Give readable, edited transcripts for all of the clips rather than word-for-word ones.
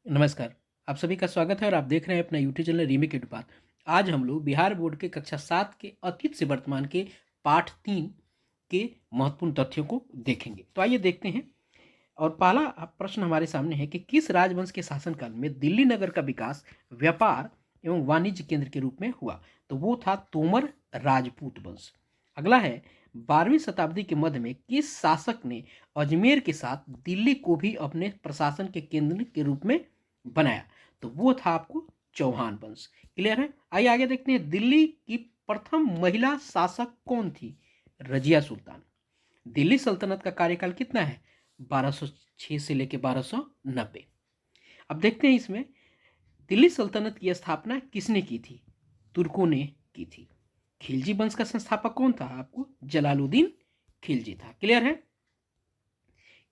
नमस्कार। आप सभी का स्वागत है और आप देख रहे हैं अपना यूट्यूब चैनल रीमिक एडुपात। आज हम लोग बिहार बोर्ड के कक्षा 7 के अतीत से वर्तमान के पाठ 3 के महत्वपूर्ण तथ्यों को देखेंगे। तो आइए देखते हैं। और पहला प्रश्न हमारे सामने है कि किस राजवंश के शासनकाल में दिल्ली नगर का विकास व्यापार एवं वाणिज्य केंद्र के रूप में हुआ? तो वो था तोमर राजपूत वंश। अगला है 12वीं शताब्दी के मध्य में किस शासक ने अजमेर के साथ दिल्ली को भी अपने प्रशासन के केंद्र के रूप में बनाया? तो वो था आपको चौहान वंश। क्लियर है? आइए आगे देखते हैं। दिल्ली की प्रथम महिला शासक कौन थी? रजिया सुल्तान। दिल्ली सल्तनत का कार्यकाल कितना है? 1206 से लेकर 1290। अब देखते हैं इसमें दिल्ली सल्तनत की स्थापना किसने की थी? तुर्कों ने की थी। खिलजी वंश का संस्थापक कौन था? आपको जलालुद्दीन खिलजी था। क्लियर है?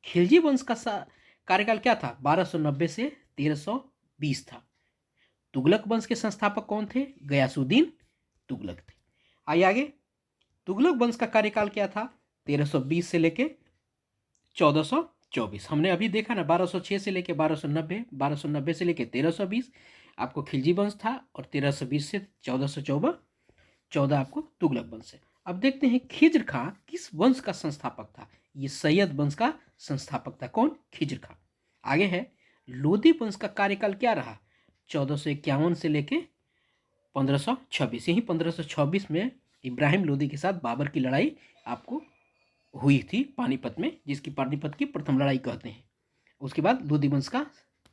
खिलजी वंश का कार्यकाल क्या था? 1290 से 1320 था। तुगलक वंश के संस्थापक कौन थे? गयासुद्दीन तुगलक थे। आइए आगे। तुगलक वंश का कार्यकाल क्या था? 1320 से लेके 1424। हमने अभी देखा ना, 1206 से लेके 1290, 1290 से लेके 1320 आपको खिलजी वंश था, और 1320 से 1414 14 आपको तुगलक वंश है। अब देखते हैं खिज्र खां किस वंश का संस्थापक था? ये सैयद वंश का संस्थापक था। कौन? खिज्र खां। आगे है लोधी वंश का कार्यकाल क्या रहा? 1451 से लेके 1526। यही 1526 में इब्राहिम लोधी के साथ बाबर की लड़ाई आपको हुई थी पानीपत में, जिसकी पानीपत की प्रथम लड़ाई कहते हैं। उसके बाद लोधी वंश का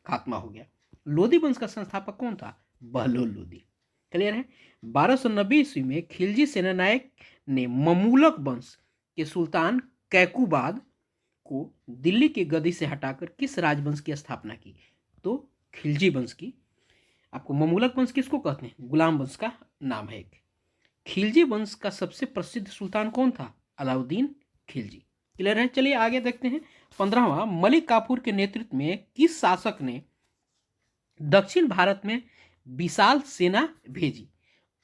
खात्मा हो गया। लोधी वंश का संस्थापक कौन था? बहलोल लोधी। क्लियर है? 1290 ईस्वी में खिलजी सेनानायक ने ममूलक वंश के सुल्तान कैकुबाद को दिल्ली की गद्दी से हटाकर किस राजवंश की स्थापना की? तो खिलजी वंश की। आपको ममूलक वंश किसको कहते हैं? गुलाम वंश का नाम है एक। खिलजी वंश का सबसे प्रसिद्ध सुल्तान कौन था? अलाउद्दीन खिलजी। क्लियर है? चलिए आगे देखते हैं। 15वां मलिक काफूर के नेतृत्व में किस शासक ने दक्षिण भारत में विशाल सेना भेजी?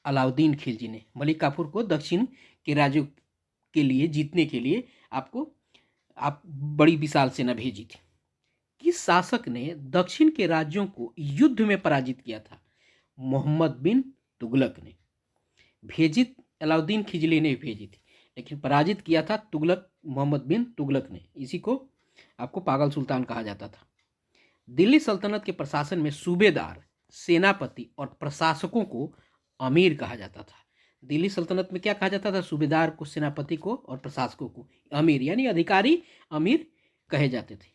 अलाउद्दीन खिलजी ने मलिक काफूर को दक्षिण के राज्यों के लिए जीतने के लिए आप बड़ी विशाल सेना भेजी थी। किस शासक ने दक्षिण के राज्यों को युद्ध में पराजित किया था? मोहम्मद बिन तुगलक ने भेजी। अलाउद्दीन खिलजी ने भेजी थी, लेकिन पराजित किया था तुगलक, मोहम्मद बिन तुगलक ने। इसी को आपको पागल सुल्तान कहा जाता था। दिल्ली सल्तनत के प्रशासन में सूबेदार, सेनापति और प्रशासकों को अमीर कहा जाता था। दिल्ली सल्तनत में क्या कहा जाता था? सूबेदार को, सेनापति को और प्रशासकों को अमीर, यानी अधिकारी अमीर कहे जाते थे।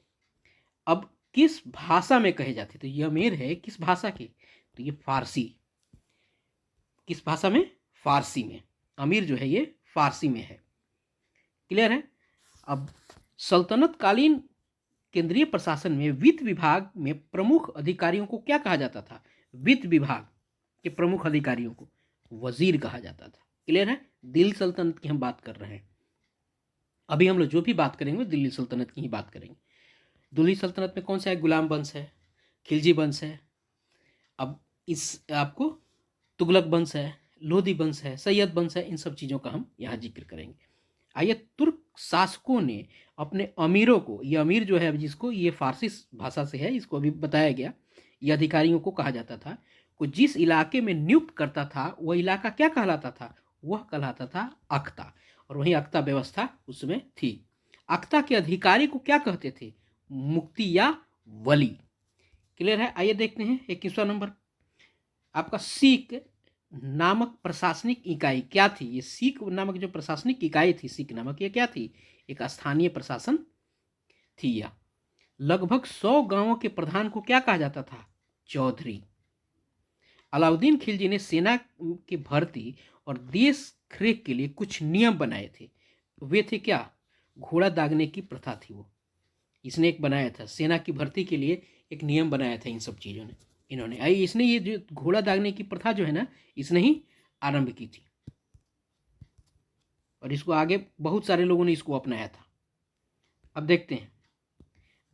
अब किस भाषा में कहे जाते थे? ये अमीर है किस भाषा के? तो ये फारसी। किस भाषा में? फारसी में। अमीर जो है ये फारसी में है। क्लियर है? अब सल्तनत कालीन केंद्रीय प्रशासन में वित्त विभाग में प्रमुख अधिकारियों को क्या कहा जाता था? वित्त विभाग के प्रमुख अधिकारियों को वजीर कहा जाता था। क्लियर है? दिल्ली सल्तनत की हम बात कर रहे हैं। अभी हम लोग जो भी बात करेंगे दिल्ली सल्तनत की ही बात करेंगे। दिल्ली सल्तनत में कौन सा है? गुलाम वंश है, खिलजी वंश है, अब इस आपको तुगलक वंश है, लोधी वंश है, सैयद वंश है। इन सब चीज़ों का हम यहाँ जिक्र करेंगे। आइए, तुर्क शासकों ने अपने अमीरों को, ये अमीर जो है अब जिसको, ये फारसी भाषा से है, इसको अभी बताया गया, ये अधिकारियों को कहा जाता था, को जिस इलाके में नियुक्त करता था वह इलाका क्या कहलाता था? वह कहलाता था अख्ता। और वही अख्ता व्यवस्था उसमें थी। अख्ता के अधिकारी को क्या कहते थे? मुक्ति या वली। क्लियर है? आइए देखते हैं 21वां नंबर। आपका सीक नामक प्रशासनिक इकाई क्या थी? ये सीक नामक जो प्रशासनिक इकाई थी, सीक नामक, ये क्या थी? एक स्थानीय प्रशासन थी। यह लगभग 100 गांवों के प्रधान को क्या कहा जाता था? चौधरी। अलाउद्दीन खिलजी ने सेना की भर्ती और देश खरेख के लिए कुछ नियम बनाए थे। वे थे क्या? घोड़ा दागने की प्रथा थी वो, इसने एक बनाया था। सेना की भर्ती के लिए एक नियम बनाया था इन सब चीज़ों ने, इन्होंने। आई इसने ये जो घोड़ा दागने की प्रथा जो है ना, इसने ही आरंभ की थी, और इसको आगे बहुत सारे लोगों ने इसको अपनाया था। अब देखते हैं,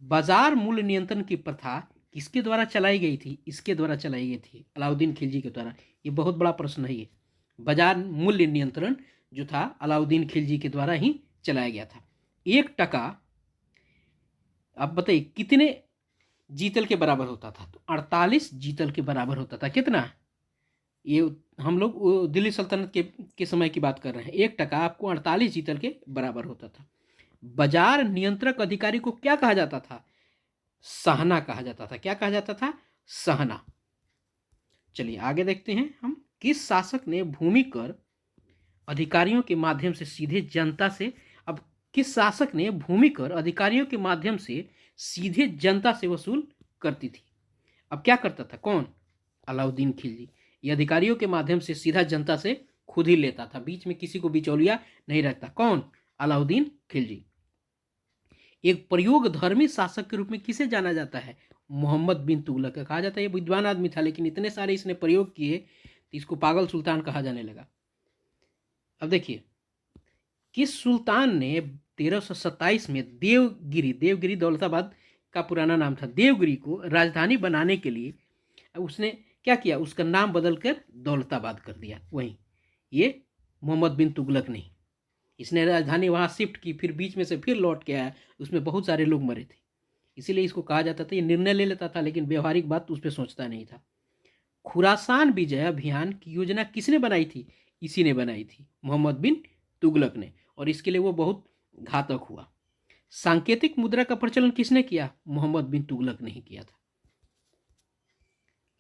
बाजार मूल्य नियंत्रण की प्रथा किसके द्वारा चलाई गई थी? इसके द्वारा चलाई गई थी, अलाउद्दीन खिलजी के द्वारा। ये बहुत बड़ा प्रश्न है ये। बाजार मूल्य नियंत्रण जो था अलाउद्दीन खिलजी के द्वारा ही चलाया गया था। 1 टका, आप बताइए कितने जीतल के बराबर होता था। तो 48 जीतल के बराबर होता था। कितना? ये हम लोग दिल्ली सल्तनत के समय की बात कर रहे हैं। 1 टका आपको 48 जीतल के बराबर होता था। बाजार नियंत्रक अधिकारी को क्या कहा जाता था? सहना कहा जाता था। क्या कहा जाता था? सहना। चलिए आगे देखते हैं हम। किस शासक ने भूमि कर अधिकारियों के माध्यम से सीधे जनता से, अब किस शासक ने भूमि कर अधिकारियों के माध्यम से सीधे जनता से वसूल करती थी? अब क्या करता था? कौन? अलाउद्दीन खिलजी। ये अधिकारियों के माध्यम से सीधा जनता से खुद ही लेता था, बीच में किसी को बिचौलिया नहीं रखता। कौन? अलाउद्दीन खिलजी। एक प्रयोगधर्मी शासक के रूप में किसे जाना जाता है? मोहम्मद बिन तुगलक कहा जाता है। ये विद्वान आदमी था, लेकिन इतने सारे इसने प्रयोग किए तो इसको पागल सुल्तान कहा जाने लगा। अब देखिए, किस सुल्तान ने 1327 में देवगिरी दौलताबाद का पुराना नाम था, देवगिरी को राजधानी बनाने के लिए उसने क्या किया? उसका नाम बदलकर दौलताबाद कर दिया। वहीं ये मोहम्मद बिन तुगलक नहीं, इसने राजधानी वहाँ शिफ्ट की, फिर बीच में से फिर लौट के आया, उसमें बहुत सारे लोग मरे थे, इसीलिए इसको कहा जाता था। ये निर्णय ले लेता था लेकिन व्यवहारिक बात उस पर सोचता नहीं था। खुरासान विजय अभियान की योजना किसने बनाई थी? इसी ने बनाई थी, मोहम्मद बिन तुगलक ने, और इसके लिए वो बहुत घातक हुआ। सांकेतिक मुद्रा का प्रचलन किसने किया? मोहम्मद बिन तुगलक ने ही किया था।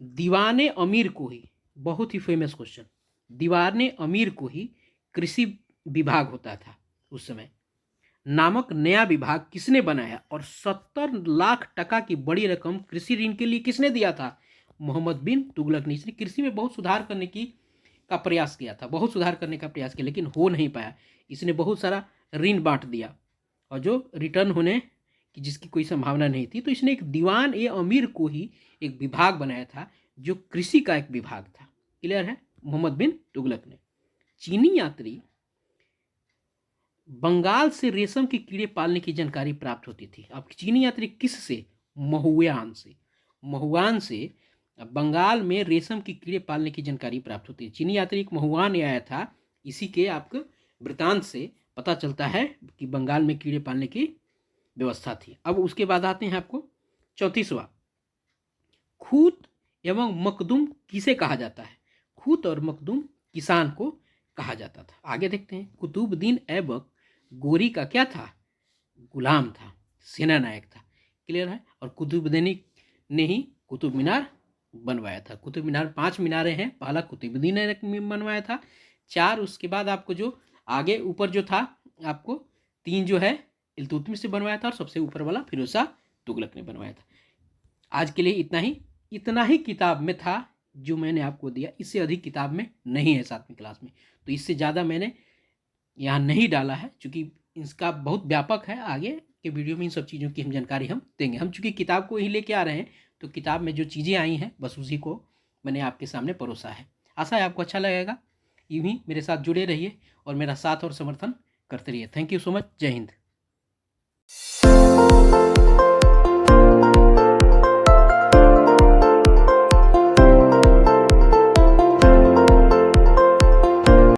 दीवाने अमीर को ही, बहुत ही फेमस क्वेश्चन, दीवाने अमीर को ही कृषि विभाग होता था उस समय नामक नया विभाग किसने बनाया? और 70 लाख टका की बड़ी रकम कृषि ऋण के लिए किसने दिया था? मोहम्मद बिन तुगलक ने। इसने कृषि में बहुत सुधार करने का प्रयास किया था, बहुत सुधार करने का प्रयास किया, लेकिन हो नहीं पाया। इसने बहुत सारा ऋण बांट दिया और जो रिटर्न होने की जिसकी कोई संभावना नहीं थी, तो इसने एक दीवान ए अमीर को ही एक विभाग बनाया था जो कृषि का एक विभाग था। क्लियर है? मोहम्मद बिन तुगलक ने। चीनी यात्री बंगाल से रेशम के कीड़े पालने की जानकारी प्राप्त होती थी। अब चीनी यात्री किस से? महुआन से। महुआन से बंगाल में रेशम के कीड़े पालने की जानकारी प्राप्त होती है। चीनी यात्री एक महुआन आया था, इसी के आपको वृतांत से पता चलता है कि बंगाल में कीड़े पालने की व्यवस्था थी। अब उसके बाद आते हैं आपको 34वां, खूत एवं मखदूम किसे कहा जाता है? खूत और मखदूम किसान को कहा जाता था। आगे देखते हैं। कुतुबुद्दीन ऐबक गोरी का क्या था? गुलाम था, सेना नायक था। क्लियर है? और कुतुबुद्दीन ने ही कुतुब मीनार बनवाया था। कुतुब मीनार 5 मीनारें हैं, पहला कुतुबुद्दीन ने बनवाया था, 4 उसके बाद आपको जो आगे ऊपर जो था आपको 3 जो है इल्तुतमिश से बनवाया था, और सबसे ऊपर वाला फिरोज शाह तुगलक ने बनवाया था। आज के लिए इतना ही किताब में था जो मैंने आपको दिया, इससे अधिक किताब में नहीं है 7वीं क्लास में, तो इससे ज़्यादा मैंने यहाँ नहीं डाला है, चूँकि इसका बहुत व्यापक है। आगे के वीडियो में इन सब चीज़ों की हम जानकारी हम देंगे। हम चूँकि किताब को ही लेके आ रहे हैं, तो किताब में जो चीज़ें आई हैं बस उसी को मैंने आपके सामने परोसा है। आशा है आपको अच्छा लगेगा। यूँ ही मेरे साथ जुड़े रहिए और मेरा साथ और समर्थन करते रहिए। Thank you so much. जय हिंद।